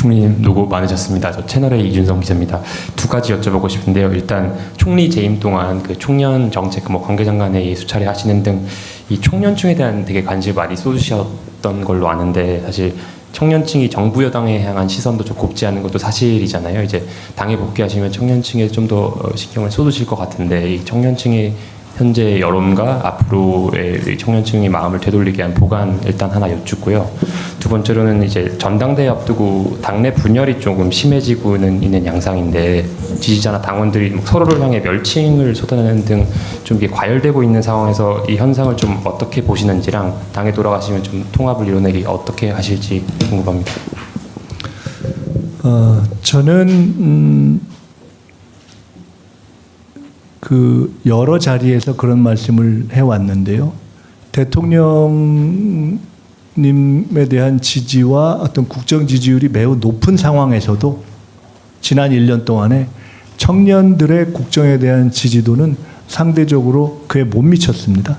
총리님 노고 많으셨습니다. 저 채널A 이준성 기자입니다. 두 가지 여쭤보고 싶은데요. 일단 총리 재임 동안 그 청년 정책 뭐 관계장관회의 수차례 하시는 등 이 청년층에 대한 되게 관심을 많이 쏟으셨던 걸로 아는데, 사실 청년층이 정부 여당에 향한 시선도 좀 곱지 않은 것도 사실이잖아요. 이제 당에 복귀하시면 청년층에 좀 더 신경을 쏟으실 것 같은데, 이 청년층의 현재 여론과 앞으로의 청년층의 마음을 되돌리게 한 보관 일단 하나 여쭙고요. 두 번째로는 이제 전당대회 앞두고 당내 분열이 조금 심해지고는 있는 양상인데, 지지자나 당원들이 서로를 향해 멸칭을 쏟아내는 등 좀 이게 과열되고 있는 상황에서 이 현상을 좀 어떻게 보시는지랑, 당에 돌아가시면 좀 통합을 이뤄내기 어떻게 하실지 궁금합니다. 저는 그 여러 자리에서 그런 말씀을 해왔는데요. 대통령님에 대한 지지와 어떤 국정 지지율이 매우 높은 상황에서도 지난 1년 동안에 청년들의 국정에 대한 지지도는 상대적으로 그에 못 미쳤습니다.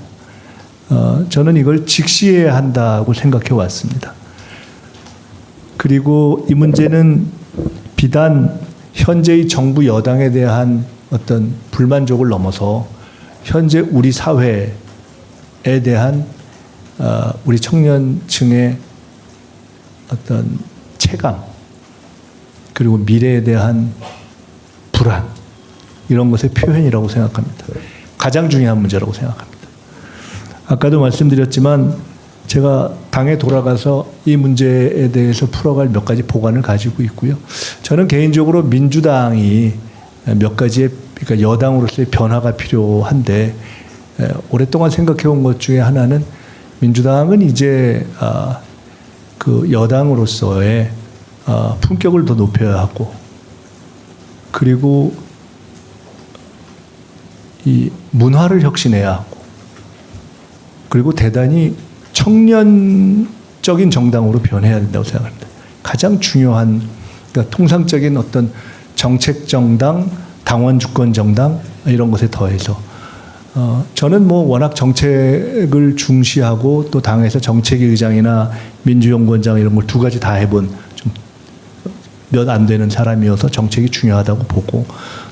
저는 이걸 직시해야 한다고 생각해 왔습니다. 그리고 이 문제는 비단 현재의 정부 여당에 대한 어떤 불만족을 넘어서 현재 우리 사회에 대한 우리 청년층의 어떤 체감, 그리고 미래에 대한 불안, 이런 것의 표현이라고 생각합니다. 가장 중요한 문제라고 생각합니다. 아까도 말씀드렸지만 제가 당에 돌아가서 이 문제에 대해서 풀어갈 몇 가지 보관을 가지고 있고요. 저는 개인적으로 민주당이 몇 가지의, 그러니까 여당으로서의 변화가 필요한데, 오랫동안 생각해 온 것 중에 하나는 민주당은 이제 그 여당으로서의 품격을 더 높여야 하고, 그리고 이 문화를 혁신해야 하고, 그리고 대단히 청년적인 정당으로 변해야 된다고 생각합니다. 가장 중요한, 그러니까 통상적인 어떤 정책 정당, 당원 주권 정당, 이런 것에 더해서 저는 뭐 워낙 정책을 중시하고 또 당에서 정책위 의장이나 민주연구원장 이런 걸 두 가지 다 해본 좀 몇 안 되는 사람이어서 정책이 중요하다고 보고,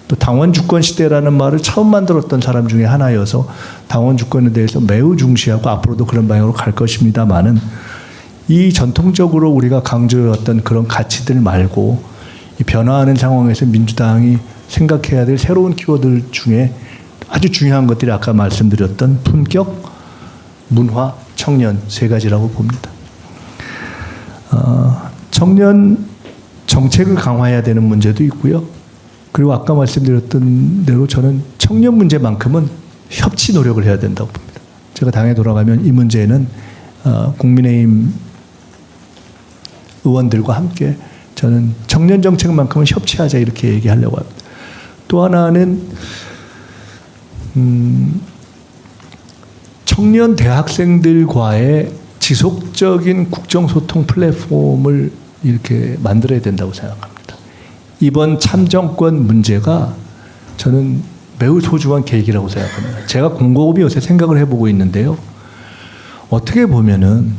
또 당원 주권 시대라는 말을 처음 만들었던 사람 중에 하나여서 당원 주권에 대해서 매우 중시하고 앞으로도 그런 방향으로 갈 것입니다만은, 이 전통적으로 우리가 강조해왔던 그런 가치들 말고 이 변화하는 상황에서 민주당이 생각해야 될 새로운 키워드 중에 아주 중요한 것들이 아까 말씀드렸던 품격, 문화, 청년 세 가지라고 봅니다. 청년 정책을 강화해야 되는 문제도 있고요. 그리고 아까 말씀드렸던 대로 저는 청년 문제만큼은 협치 노력을 해야 된다고 봅니다. 제가 당에 돌아가면 이 문제는 국민의힘 의원들과 함께 저는 청년 정책만큼은 협치하자, 이렇게 얘기하려고 합니다. 또 하나는 청년 대학생들과의 지속적인 국정소통 플랫폼을 이렇게 만들어야 된다고 생각합니다. 이번 참정권 문제가 저는 매우 소중한 계기라고 생각합니다. 제가 곰곰이 요새 생각을 해보고 있는데요. 어떻게 보면은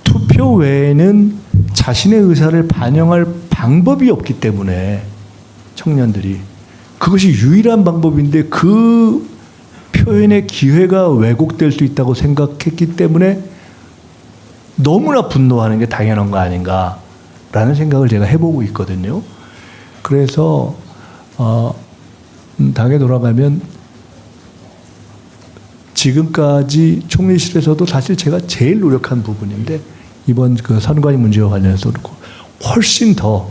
투표 외에는 자신의 의사를 반영할 방법이 없기 때문에 청년들이, 그것이 유일한 방법인데 그 표현의 기회가 왜곡될 수 있다고 생각했기 때문에 너무나 분노하는 게 당연한 거 아닌가라는 생각을 제가 해보고 있거든요. 그래서 당에 돌아가면 지금까지 총리실에서도 사실 제가 제일 노력한 부분인데, 이번 그 선관위 문제와 관련해서 그렇고 훨씬 더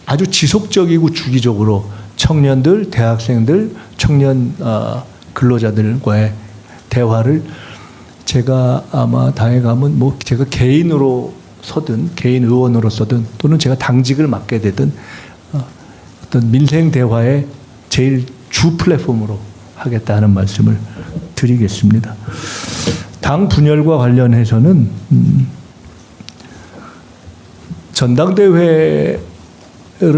아주 지속적이고 주기적으로 청년들, 대학생들, 청년 근로자들과의 대화를 제가 아마 당에 가면 뭐 제가 개인으로 서든 개인 의원으로서든 또는 제가 당직을 맡게 되든 어떤 민생 대화의 제일 주 플랫폼으로 하겠다는 말씀을 드리겠습니다. 당 분열과 관련해서는 전당대회를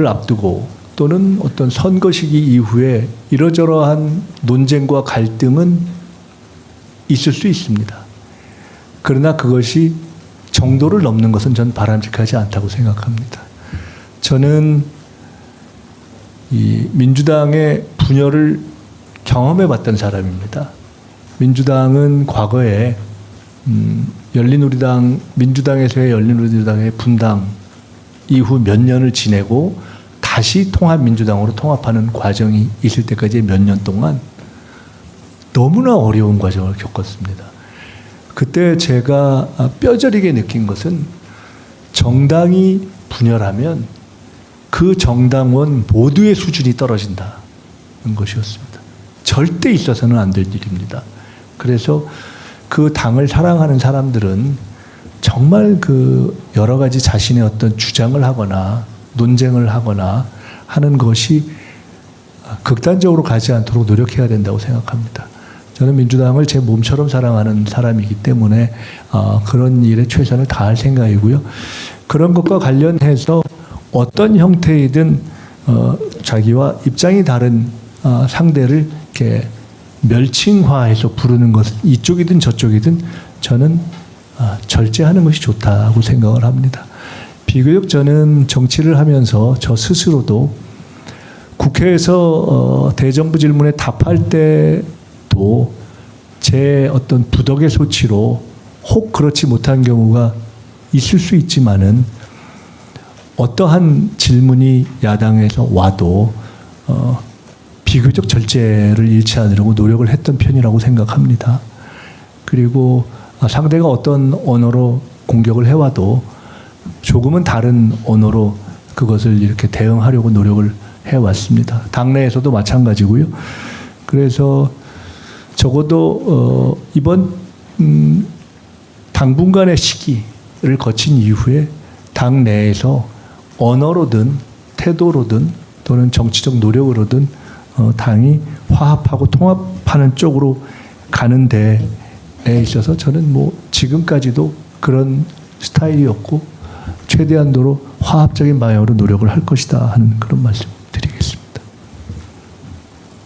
앞두고 또는 어떤 선거 시기 이후에 이러저러한 논쟁과 갈등은 있을 수 있습니다. 그러나 그것이 정도를 넘는 것은 전 바람직하지 않다고 생각합니다. 저는 이 민주당의 분열을 경험해봤던 사람입니다. 민주당은 과거에 열린우리당, 민주당에서의 열린우리당의 분당 이후 몇 년을 지내고 다시 통합민주당으로 통합하는 과정이 있을 때까지 몇 년 동안 너무나 어려운 과정을 겪었습니다. 그때 제가 뼈저리게 느낀 것은 정당이 분열하면 그 정당원 모두의 수준이 떨어진다는 것이었습니다. 절대 있어서는 안 될 일입니다. 그래서 그 당을 사랑하는 사람들은 정말 그 여러 가지 자신의 어떤 주장을 하거나 논쟁을 하거나 하는 것이 극단적으로 가지 않도록 노력해야 된다고 생각합니다. 저는 민주당을 제 몸처럼 사랑하는 사람이기 때문에 그런 일에 최선을 다할 생각이고요. 그런 것과 관련해서 어떤 형태이든 자기와 입장이 다른 상대를 이렇게 멸칭화해서 부르는 것은 이쪽이든 저쪽이든 저는 절제하는 것이 좋다고 생각을 합니다. 비교적 저는 정치를 하면서 저 스스로도 국회에서 대정부 질문에 답할 때도 제 어떤 부덕의 소치로 혹 그렇지 못한 경우가 있을 수 있지만은 어떠한 질문이 야당에서 와도 비교적 절제를 잃지 않으려고 노력을 했던 편이라고 생각합니다. 그리고 상대가 어떤 언어로 공격을 해와도 조금은 다른 언어로 그것을 이렇게 대응하려고 노력을 해왔습니다. 당내에서도 마찬가지고요. 그래서 적어도 이번 당분간의 시기를 거친 이후에 당 내에서 언어로든 태도로든 또는 정치적 노력으로든 당이 화합하고 통합하는 쪽으로 가는 데에 있어서 저는 뭐 지금까지도 그런 스타일이었고 최대한도로 화합적인 방향으로 노력을 할 것이다 하는 그런 말씀.